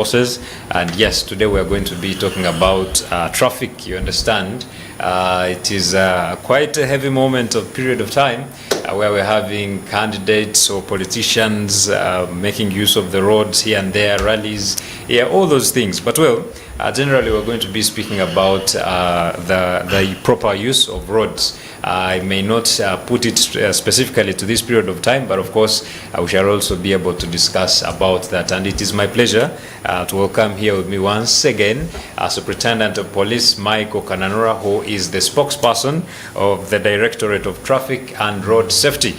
Forces. And yes, today we are going to be talking about traffic. You understand, it is quite a heavy moment of period of time where we're having candidates or politicians making use of the roads here and there, rallies, yeah, all those things. But well, generally we're going to be speaking about the proper use of roads. I may not put it specifically to this period of time, but of course we shall also be able to discuss about that. And it is my pleasure to welcome here with me once again Superintendent of Police Michael Kananura, who is the spokesperson of the Directorate of Traffic and Road Safety.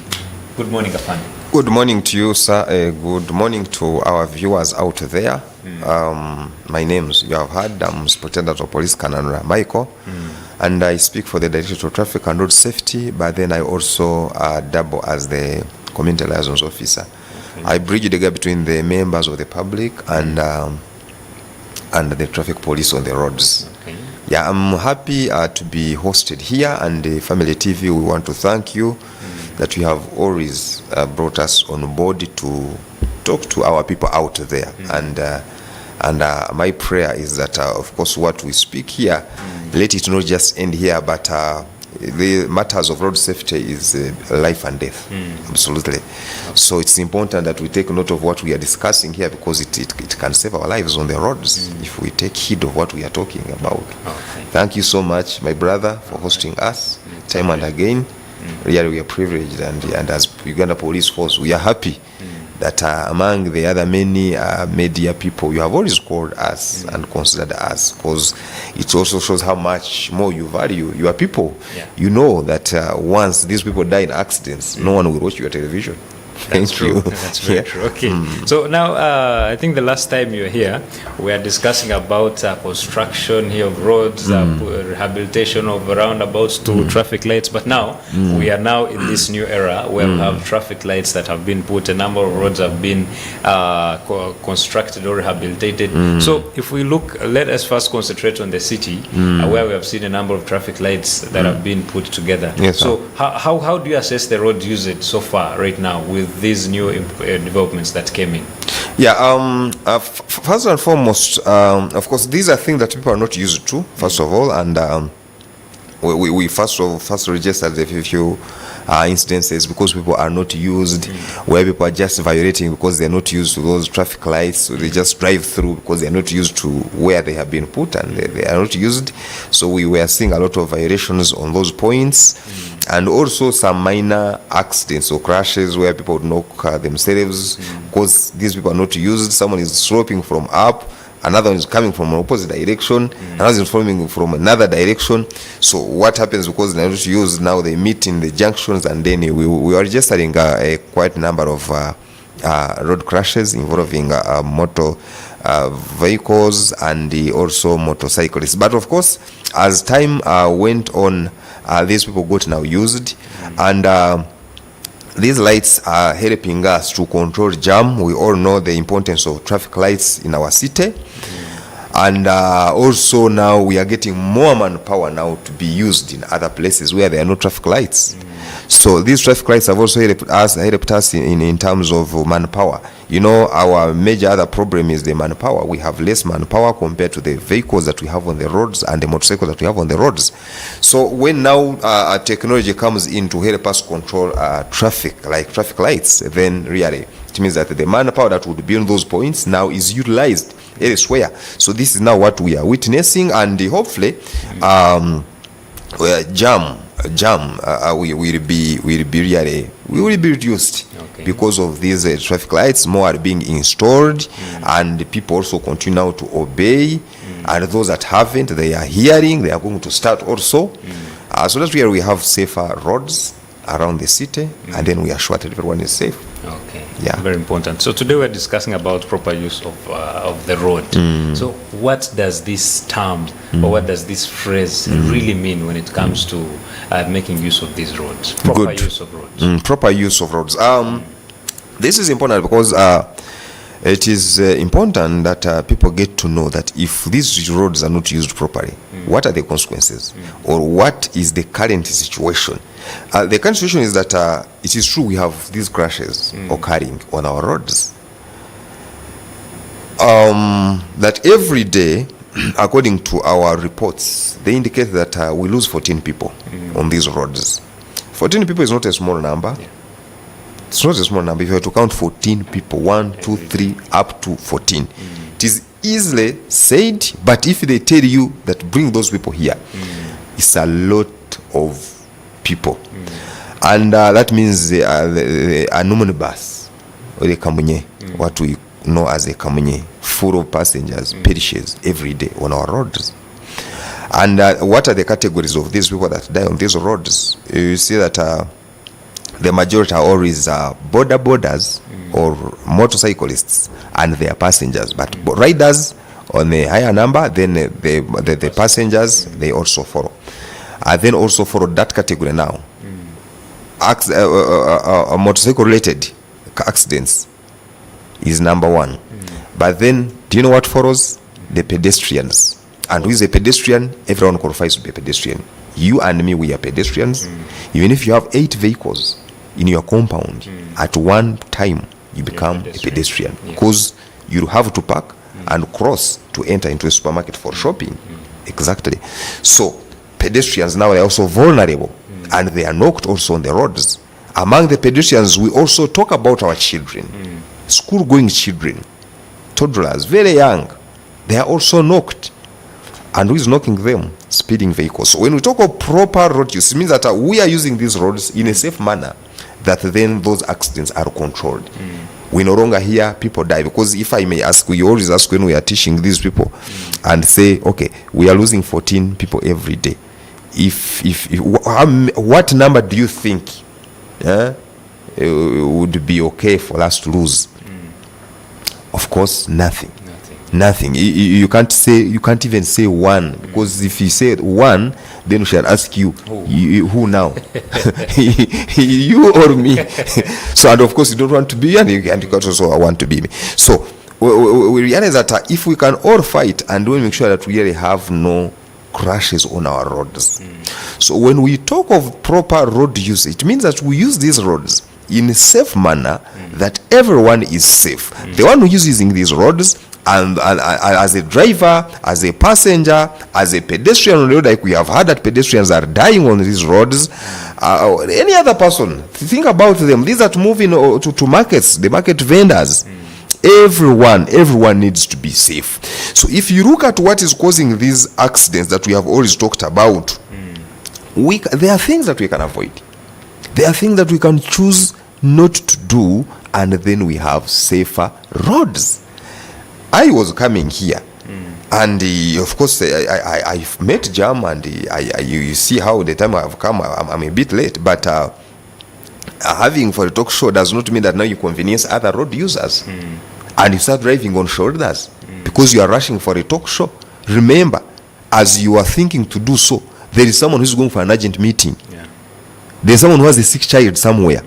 Good morning, Afande. Good morning to you, sir. Good morning to our viewers out there. My name's, you have heard, I'm Superintendent of Police Kananura Michael. And I speak for the Directorate of Traffic and Road Safety, but then I also double as the Community Liaisons Officer. Okay. I bridge the gap between the members of the public and the traffic police on the roads. Okay. Yeah, I'm happy to be hosted here, and Family TV, we want to thank you that you have always brought us on board to talk to our people out there. And my prayer is that, of course, what we speak here, let it not just end here, but the matters of road safety is life and death. Absolutely. So it's important that we take note of what we are discussing here, because it can save our lives on the roads if we take heed of what we are talking about. Okay. Thank you so much, my brother, for hosting us time and again. Really, we are privileged, and as Uganda Police Force, we are happy that among the other many media people, you have always called us and considered us, because it also shows how much more you value your people. Yeah. You know that once these people die in accidents, no one will watch your television. That's true. That's very true. Okay. So now, I think the last time you were here, we are discussing about construction here of roads, rehabilitation of roundabouts to traffic lights. But now, we are now in this new era where we have traffic lights that have been put, a number of roads have been constructed or rehabilitated. So if we look, let us first concentrate on the city, where we have seen a number of traffic lights that have been put together. Yes, so how do you assess the road usage so far right now with these new developments that came in? Yeah, first and foremost, of course, these are things that people are not used to, first of all, and we first registered a few instances because people are not used, where people are just violating because they're not used to those traffic lights, so they just drive through because they're not used to where they have been put, and they are not used. So we were seeing a lot of violations on those points. And also some minor accidents or crashes where people would knock themselves because these people are not used. Someone is sloping from up, another one is coming from an opposite direction, another is falling from another direction. So what happens, because they're not used, now they meet in the junctions, and then we are registering a quite number of road crashes involving motor vehicles and also motorcyclists. But of course, as time went on, these people got now used, and these lights are helping us to control jam. We all know the importance of traffic lights in our city, and also now we are getting more manpower now to be used in other places where there are no traffic lights. So these traffic lights have also helped us in terms of manpower. You know, our major other problem is the manpower. We have less manpower compared to the vehicles that we have on the roads and the motorcycles that we have on the roads. So when now technology comes in to help us control traffic, like traffic lights, then really it means that the manpower that would be on those points now is utilized elsewhere. So this is now what we are witnessing, and hopefully jam will be reduced. Okay. Because of these traffic lights. More are being installed, and people also continue now to obey, and those that haven't, they are hearing, they are going to start also. So that's where we have safer roads around the city, and then we are sure that everyone is safe. Okay. Yeah. Very important. So today we're discussing about proper use of the road. So what does this term or what does this phrase really mean when it comes to making use of these roads? Proper use of roads. Proper use of roads. This is important because it is important that people get to know that if these roads are not used properly, what are the consequences, or what is the current situation? The current situation is that it is true we have these crashes occurring on our roads. That every day, according to our reports, they indicate that we lose 14 people on these roads. 14 people is not a small number. Yeah. It's not a small number. If you have to count 14 people, 1, 2, 3, up to 14. It is easily said, but if they tell you that bring those people here, it's a lot of people. And that means the Anumuni bus, or the Kamunye, what we know as a Kamunye, full of passengers, perishes every day on our roads. And what are the categories of these people that die on these roads? You see that the majority are always borders or motorcyclists and their passengers. But riders on a higher number, then the passengers, they also follow. Then also follow that category now. Motorcycle-related accidents is number 1. But then, do you know what follows? The pedestrians. And who is a pedestrian? Everyone qualifies to be a pedestrian. You and me, we are pedestrians. Even if you have 8 vehicles in your compound, at one time, you become a pedestrian. Because you have to park and cross to enter into a supermarket for shopping. Exactly. So, pedestrians now are also vulnerable. And they are knocked also on the roads. Among the pedestrians, we also talk about our children. School-going children, toddlers, very young. They are also knocked. And who is knocking them? Speeding vehicles. So when we talk of proper road use, it means that we are using these roads in a safe manner, that then those accidents are controlled. We no longer hear people die. Because if I may ask, we always ask when we are teaching these people and say, okay, we are losing 14 people every day. What number do you think would be okay for us to lose? Of course, nothing. You can't even say 1, because if you say 1, then we shall ask you, who now? You or me? So, and of course, you don't want to be, and you also want to be me. So we realize that if we can all fight and we make sure that we really have no crashes on our roads. So when we talk of proper road use, it means that we use these roads in a safe manner, that everyone is safe. The one who is using these roads, and as a driver, as a passenger, as a pedestrian on the road, like we have heard that pedestrians are dying on these roads, or any other person, think about them. These that move in to markets, the market vendors. Everyone needs to be safe. So if you look at what is causing these accidents that we have always talked about, there are things that we can avoid. There are things that we can choose not to do, and then we have safer roads. I was coming here, and of course I've met Jam, and you see how the time I have come, I'm a bit late, but having for a talk show does not mean that now you convenience other road users. And you start driving on shoulders because you are rushing for a talk show. Remember, as you are thinking to do so, there is someone who's going for an urgent meeting. There is someone who has a sick child somewhere.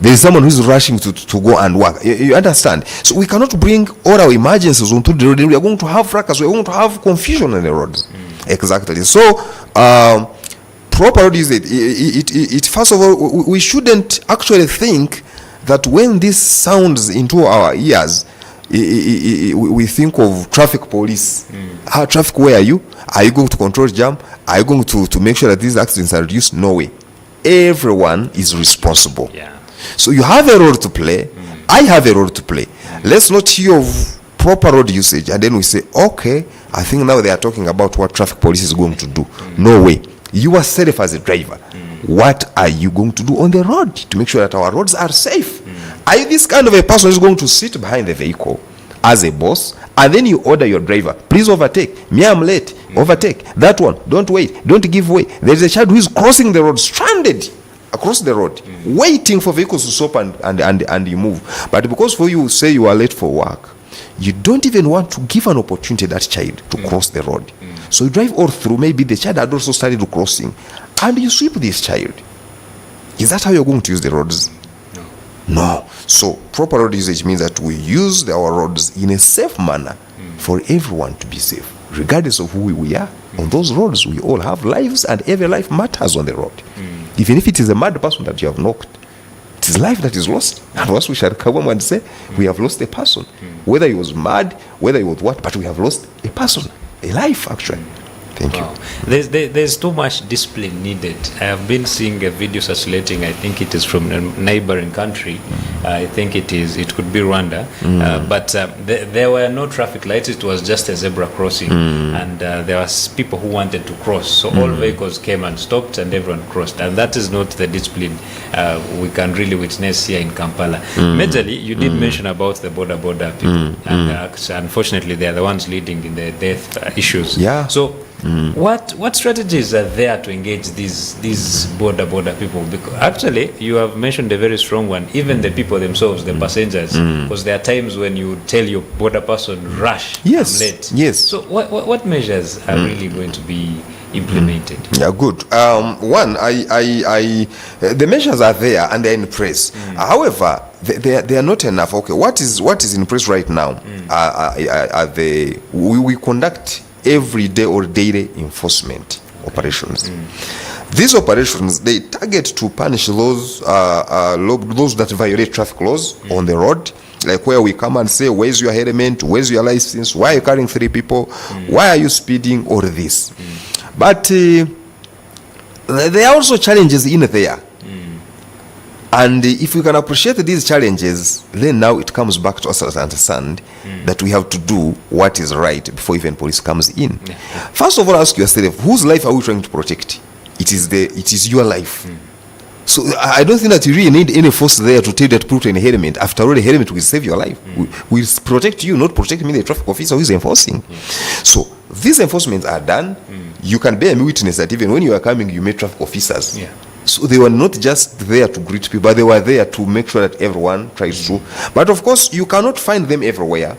There is someone who's rushing to go and work. You understand? So we cannot bring all our emergencies onto the road. We are going to have fracas. We are going to have confusion on the roads. Exactly. So, proper road use, it first of all, we shouldn't actually think that when this sounds into our ears, we think of traffic police. Traffic, where are you? Are you going to control jam? Are you going to make sure that these accidents are reduced? No way. Everyone is responsible. So you have a role to play. I have a role to play. Let's not hear of proper road usage and then we say, okay, I think now they are talking about what traffic police is going to do. No way. You are safe as a driver. What are you going to do on the road to make sure that our roads are safe? Are you this kind of a person who's going to sit behind the vehicle as a boss, and then you order your driver, please overtake, me I'm late, overtake, that one, don't wait, don't give way. There's a child who is crossing the road, stranded across the road, waiting for vehicles to stop and you move. But because for you say you are late for work, you don't even want to give an opportunity to that child to cross the road. So you drive all through, maybe the child had also started crossing, and you sweep this child. Is that how you're going to use the roads? No. So proper road usage means that we use our roads in a safe manner for everyone to be safe, regardless of who we are. On those roads, we all have lives, and every life matters on the road. Even if it is a mad person that you have knocked, it is life that is lost. And once we shall come and say, we have lost a person. Whether he was mad, whether he was what, but we have lost a person, a life actually. Thank you. Wow. There's too much discipline needed. I have been seeing a video circulating, I think it is from a neighboring country. I think it could be Rwanda. But there were no traffic lights, it was just a zebra crossing. And there was people who wanted to cross. So all vehicles came and stopped and everyone crossed. And that is not the discipline we can really witness here in Kampala. Majorly, you did mention about the border people. And unfortunately, they are the ones leading in the death issues. Yeah. So what strategies are there to engage these border people? Because actually you have mentioned a very strong one, even the people themselves, the passengers, because there are times when you tell your border person, rush, yes, I'm late. yes. So what measures are really going to be implemented? Yeah, good. One, the measures are there and they're in place. However, they are not enough. Okay, what is in place right now? We conduct every day or daily enforcement operations. These operations, they target to punish those that violate traffic laws on the road, like where we come and say, where's your helmet, where's your license, why are you carrying 3 people, why are you speeding, or this. But there are also challenges in there. And if we can appreciate these challenges, then now it comes back to us to understand that we have to do what is right before even police comes in. First of all, ask yourself, whose life are we trying to protect? It is your life. So I don't think that you really need any force there to tell you that put an helmet. After all, the helmet will save your life. We protect you, not protect me, the traffic officer who is enforcing. So these enforcements are done. You can bear me witness that even when you are coming, you met traffic officers. So they were not just there to greet people, but they were there to make sure that everyone tries to. But of course, you cannot find them everywhere.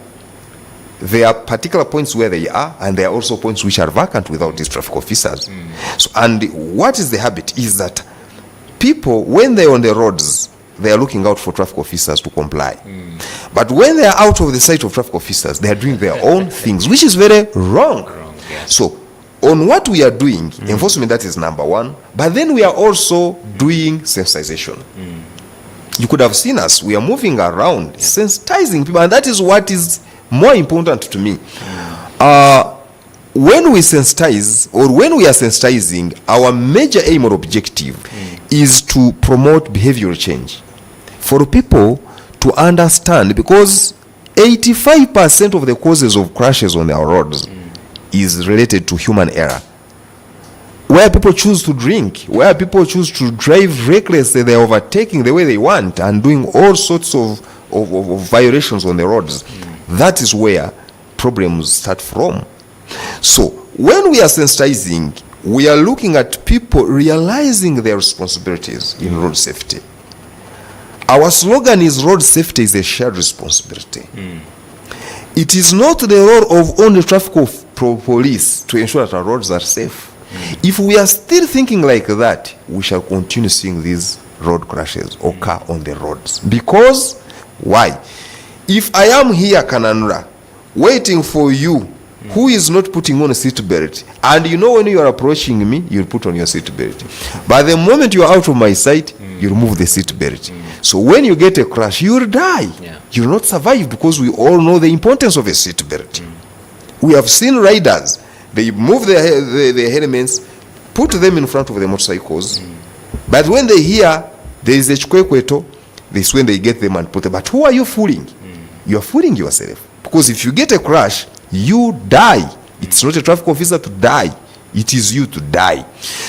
There are particular points where they are, and there are also points which are vacant without these traffic officers. So, and what is the habit is that people, when they're on the roads, they are looking out for traffic officers to comply. But when they are out of the sight of traffic officers, they are doing their own things, which is very wrong. So, on what we are doing, enforcement, that is number one, but then we are also doing sensitization. You could have seen us, we are moving around, sensitizing people, and that is what is more important to me. When we sensitize, or when we are sensitizing, our major aim or objective is to promote behavioral change. For people to understand, because 85% of the causes of crashes on our roads is related to human error. Where people choose to drink, where people choose to drive recklessly, they're overtaking the way they want and doing all sorts of violations on the roads. That is where problems start from. So when we are sensitizing, we are looking at people realizing their responsibilities in road safety. Our slogan is road safety is a shared responsibility. It is not the role of only traffic police to ensure that our roads are safe. If we are still thinking like that, we shall continue seeing these road crashes occur on the roads. Because, why? If I am here, Kananura, waiting for you, who is not putting on a seat belt, and you know when you are approaching me, you'll put on your seat belt. But the moment you are out of my sight, you remove the seat belt. So when you get a crash, you'll die. You'll not survive, because we all know the importance of a seat belt. We have seen riders, they move their helmets, put them in front of the motorcycles, but when they hear there is a chikwekweto, this when they get them and put them. But who are you fooling? You are fooling yourself, because if you get a crash, you die. It's not a traffic officer to die, it is you to die.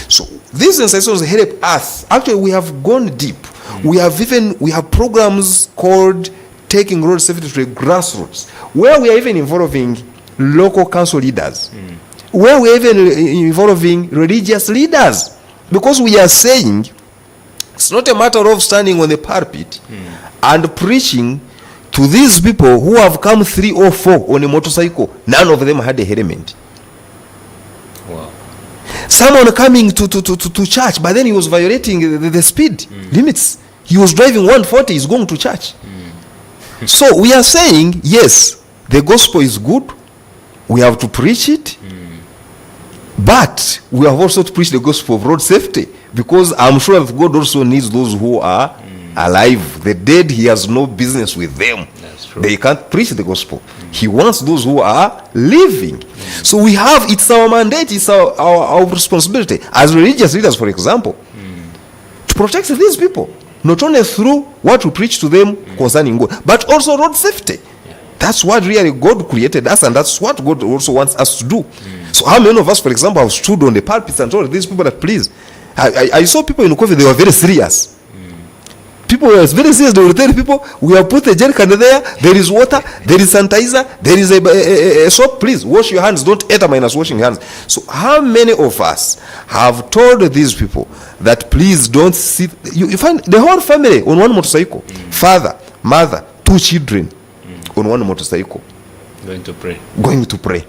So these sensations help us. Actually, we have gone deep. We have programs called Taking Road Safety to the Grassroots, where we are even involving local council leaders, where we are even involving religious leaders, because we are saying it's not a matter of standing on the pulpit and preaching to these people who have come 3 or 4 on a motorcycle. None of them had a helmet. Wow. Someone coming to church, but then he was violating the speed limits. He was driving 140, he's going to church. So we are saying, yes, the gospel is good, we have to preach it, but we have also to preach the gospel of road safety, because I'm sure that God also needs those who are alive. The dead, he has no business with them. That's true. They can't preach the gospel. He wants those who are living. So we have, it's our mandate, it's our responsibility as religious leaders, for example, to protect these people, not only through what we preach to them concerning God, but also road safety. That's what really God created us, and that's what God also wants us to do. So how many of us, for example, have stood on the pulpits and told these people that, please, I saw people in COVID, they were very serious. People were very serious. They will tell people, we have put a jerrycan there is water, there is sanitizer, there is a soap, please wash your hands, don't enter minus washing hands. So how many of us have told these people that please don't sit, you find the whole family on one motorcycle, father, mother, 2 children on one motorcycle Going to pray.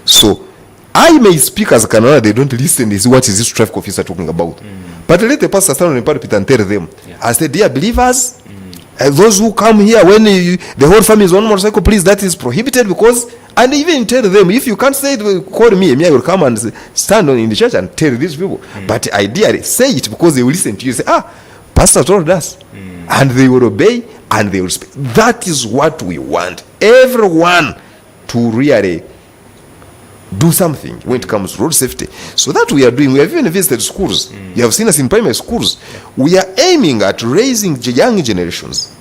So I may speak as a Canada, they don't listen, they say, what is this traffic officer talking about? But let the pastor stand on the pulpit and tell them, I say, dear believers, those who come here, when the whole family is on motorcycle, please, that is prohibited, because, and even tell them, if you can't say it, call me I will come and stand in the church and tell these people. But ideally, say it, because they will listen to you. Say, pastor told us, and they will obey, and they will speak. That is what we want. Everyone to really do something when it comes to road safety. So that we are doing. We have even visited schools. You have seen us in primary schools. We are aiming at raising young generations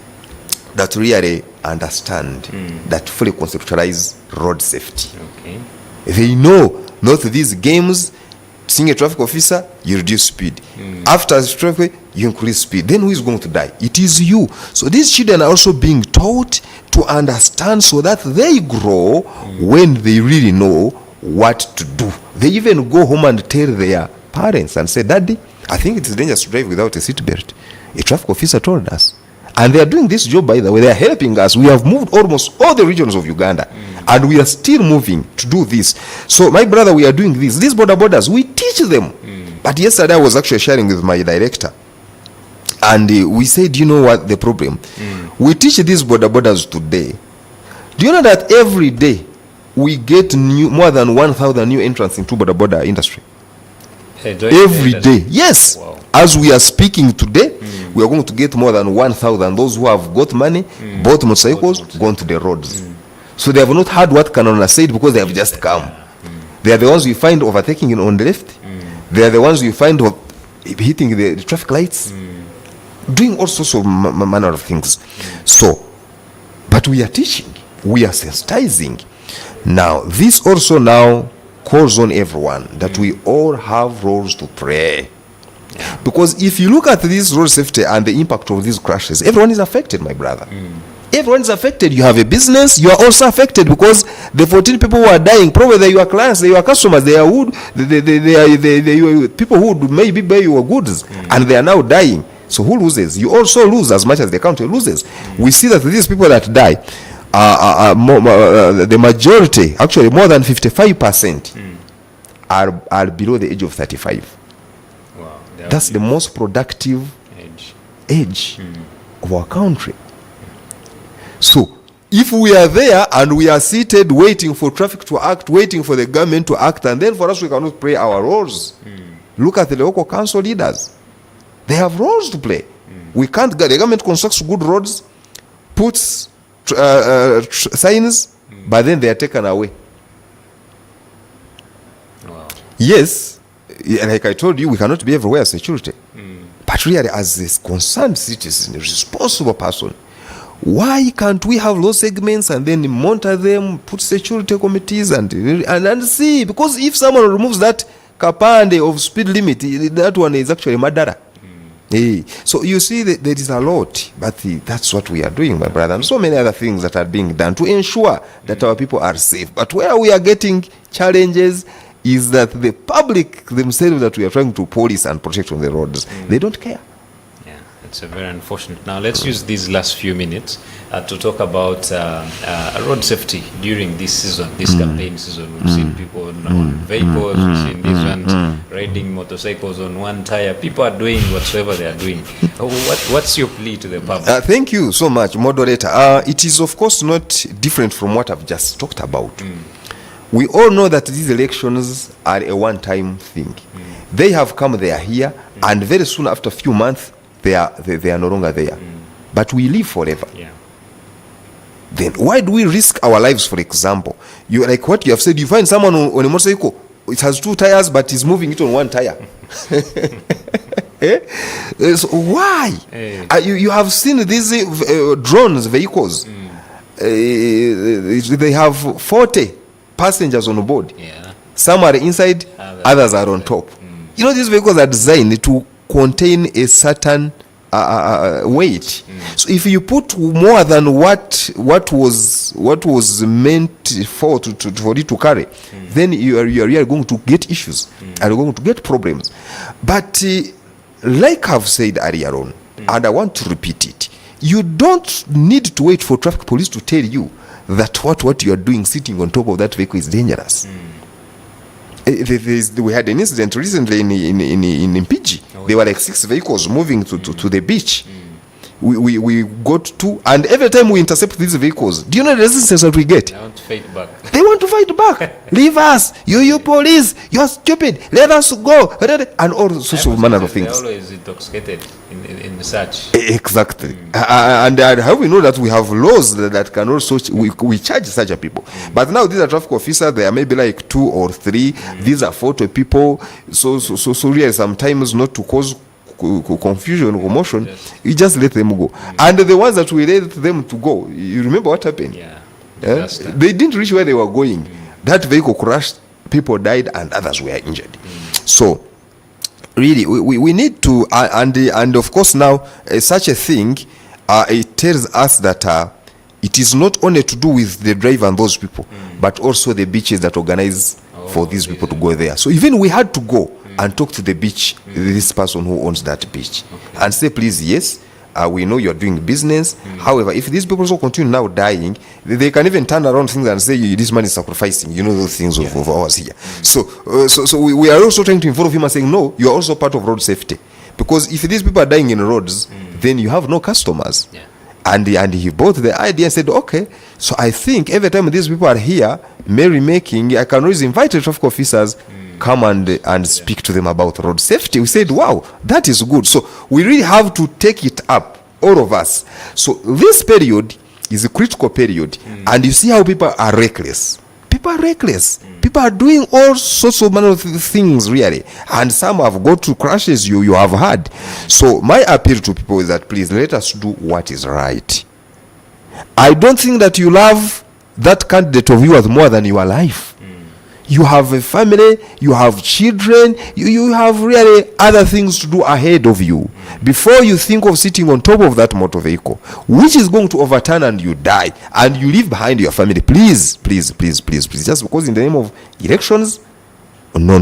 that really understand, that fully conceptualize road safety. Okay. They know not these games, seeing a traffic officer, you reduce speed. After traffic, you increase speed. Then who is going to die? It is you. So these children are also being taught to understand, so that they grow when they really know what to do. They even go home and tell their parents and say, Daddy, I think it is dangerous to drive without a seatbelt. A traffic officer told us. And they are doing this job, by the way. They are helping us. We have moved almost all the regions of Uganda. And we are still moving to do this. So, my brother, we are doing this. These border borders, we teach them. But yesterday I was actually sharing with my director. And we said, you know what the problem? We teach these border borders today. Do you know that every day we get more than 1,000 new entrants into border industry? Every day. Yes. Wow. As we are speaking today, we are going to get more than 1,000. Those who have got money, bought motorcycles, gone to the roads. So they have not heard what Canona said, because they have just come. They are the ones we find overtaking on the left. They are the ones we find hitting the traffic lights, doing all sorts of manner of things. So, but we are teaching, we are sensitizing. Now, this also now calls on everyone that we all have roles to play. Because if you look at this road safety and the impact of these crashes, everyone is affected, my brother. Everyone is affected. You have a business, you are also affected, because the 14 people who are dying, probably they are your clients, they are your customers, they are people who would maybe buy your goods, and they are now dying. So who loses? You also lose as much as the country loses. We see that these people that die, the majority, actually more than 55%, are below the age of 35. Wow. That's the most productive age of our country. So if we are there and we are seated waiting for traffic to act, waiting for the government to act, and then for us we cannot play our roles. Look at the local council leaders. They have roles to play. We can't, the government constructs good roads, puts signs, but then they are taken away. Wow. Yes, like I told you, we cannot be everywhere as security. But really, as a concerned citizen, a responsible person, why can't we have those segments and then monitor them, put security committees and see? Because if someone removes that kapande of speed limit, that one is actually murder. So you see that there is a lot, but that's what we are doing, my brother, and so many other things that are being done to ensure that our people are safe. But where we are getting challenges is that the public themselves that we are trying to police and protect on the roads, they don't care. Yeah, it's a very unfortunate. Now let's use these last few minutes to talk about road safety during this season, this campaign season. We've seen people on vehicles, we've seen these ones riding motorcycles on one tire. People are doing whatsoever they are doing. What's your plea to the public? Thank you so much, moderator. It is of course not different from what I've just talked about. We all know that these elections are a one-time thing. They have come, they are here, and very soon after a few months, they are no longer there. But we live forever. Yeah. Then why do we risk our lives? For example, you like what you have said, you find someone on a motorcycle, it has 2 tires but he's moving it on 1 tire. So why? You have seen these drones vehicles. They have 40 passengers on board. Yeah. Some are inside, others are on top. You know, these vehicles are designed to contain a certain weight. So if you put more than what was meant for it to carry, then you are going to get issues, and you're going to get problems. But like I've said earlier on, and I want to repeat it, you don't need to wait for traffic police to tell you that what you are doing sitting on top of that vehicle is dangerous. We had an incident recently in Mpigi. There were like 6 vehicles moving to the beach. We got 2, and every time we intercept these vehicles, do you know the resistance that we get? They want to fight back. They want to fight back. Leave us, you police, you're stupid, let us go, and all sorts of manner of things. They're always intoxicated in the search. Exactly. And how we know that we have laws that can also we charge such a people. But now these are traffic officers, there are maybe like 2 or 3. These are 40 people. So really sometimes not to cause confusion, commotion, you just let them go. And the ones that we let them to go, you remember what happened? Yeah. They didn't reach where they were going. That vehicle crashed, people died, and others were injured. So really we need to and of course now such a thing it tells us that it is not only to do with the driver and those people, but also the beaches that organize for these people to go there. So even we had to go and talk to the beach, this person who owns that beach, and say, please, yes, we know you're doing business. However, if these people also continue now dying, they can even turn around things and say, this man is sacrificing, you know, those things of ours here. So we are also trying to involve him and saying, no, you are also part of road safety. Because if these people are dying in roads, then you have no customers. Yeah. And he bought the idea and said, okay, so I think every time these people are here, merrymaking, I can always invite the traffic officers, come and speak to them about road safety. We said, wow, that is good. So we really have to take it up, all of us. So this period is a critical period. And you see how people are reckless. People are reckless. People are doing all sorts of manner of things, really. And some have got to crashes you have had. So my appeal to people is that, please, let us do what is right. I don't think that you love that candidate of yours more than your life. You have a family, you have children, you have really other things to do ahead of you. Before you think of sitting on top of that motor vehicle, which is going to overturn and you die, and you leave behind your family, please, just because in the name of elections, no.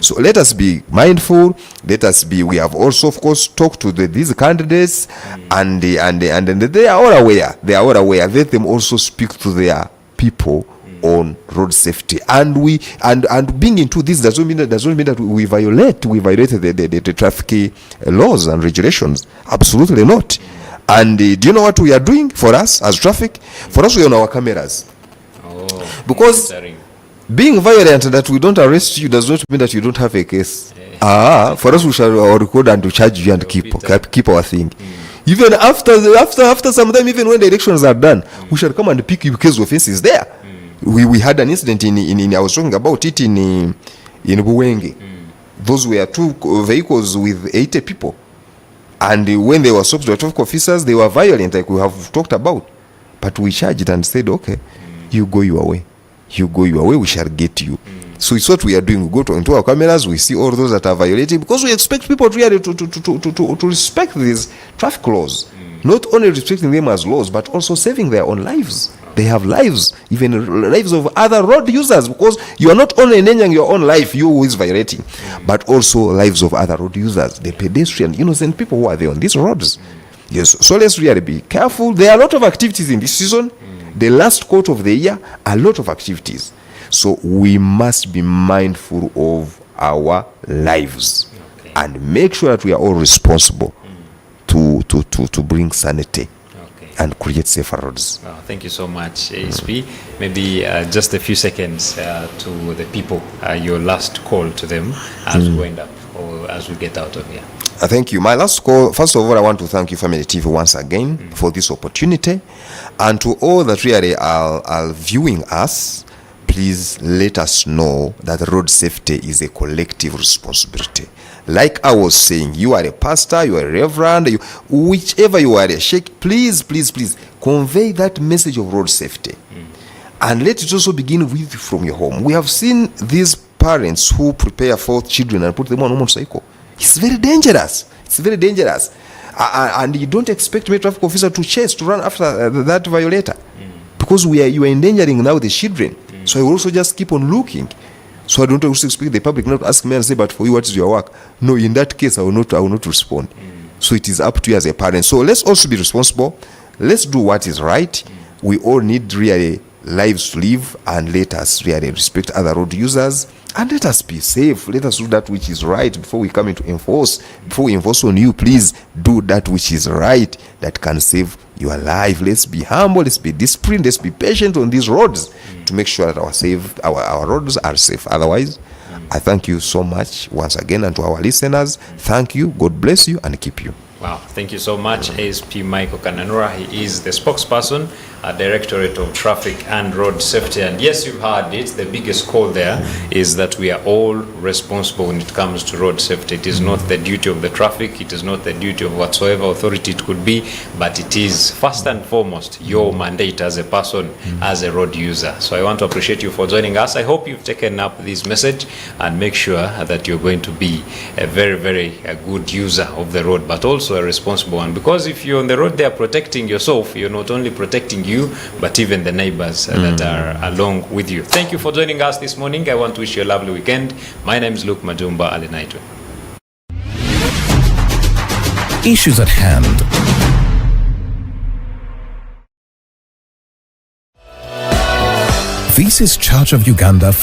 So let us be mindful. We have also, of course, talked to these candidates, and they are all aware. Let them also speak to their people on road safety, and being into this doesn't mean that we violate the traffic laws and regulations. Absolutely not. And do you know what we are doing for us as traffic? For us, we are on our cameras. Because being violent that we don't arrest you does not mean that you don't have a case. For us, we shall record and to charge you and keep our thing. Even after some time, even when the elections are done, we shall come and pick you because offense is there. We had an incident in I was talking about it in Buwenge. Those were 2 vehicles with 80 people, and when they were stopped by traffic officers, they were violent, like we have talked about. But we charged and said, okay, you go your way, we shall get you. So it's what we are doing. We go into our cameras, we see all those that are violating, because we expect people really to respect these traffic laws. Not only respecting them as laws, but also saving their own lives. They have lives, even lives of other road users, because you are not only endangering your own life, you who is violating, but also lives of other road users, the pedestrian, innocent people who are there on these roads. Yes, so let's really be careful. There are a lot of activities in this season. The last quarter of the year, a lot of activities. So we must be mindful of our lives and make sure that we are all responsible to bring sanity and create safer roads. Well, thank you so much, ASP. Maybe just a few seconds to the people, your last call to them as we wind up or as we get out of here. Thank you. My last call, first of all, I want to thank you, Family TV, once again for this opportunity. And to all that really are viewing us, please let us know that road safety is a collective responsibility. Like I was saying, you are a pastor, you are a reverend, whichever you are a sheikh, please convey that message of road safety. And let it also begin with from your home. We have seen these parents who prepare for children and put them on a motorcycle. It's very dangerous. It's very dangerous. And you don't expect a traffic officer to run after that violator. Because you are endangering now the children. So I will also just keep on looking. So I don't also expect the public not to ask me and say, but for you, what is your work? No, in that case, I will not respond. So it is up to you as a parent. So let's also be responsible. Let's do what is right. We all need really lives to live, and let us really respect other road users, and let us be safe. Let us do that which is right before we come into enforce. Before we enforce on you, please do that which is right that can save your life. Let's be humble, let's be disciplined, let's be patient on these roads to make sure that our roads are safe. Otherwise, I thank you so much once again, and to our listeners, thank you, God bless you and keep you. Wow, thank you so much, ASP Michael Kananura. He is the spokesperson at Directorate of Traffic and Road Safety. And yes, you've heard it, the biggest call there is that we are all responsible when it comes to road safety. It is not the duty of the traffic, it is not the duty of whatsoever authority it could be, but it is first and foremost your mandate as a person, as a road user. So I want to appreciate you for joining us. I hope you've taken up this message and make sure that you're going to be a very good user of the road, but also a responsible one. Because if you're on the road there protecting yourself, you're not only protecting you, but even the neighbors that are along with you. Thank you for joining us this morning. I want to wish you a lovely weekend. My name is Luke Majumba Alinaitwe. Issues at hand. This is Church of Uganda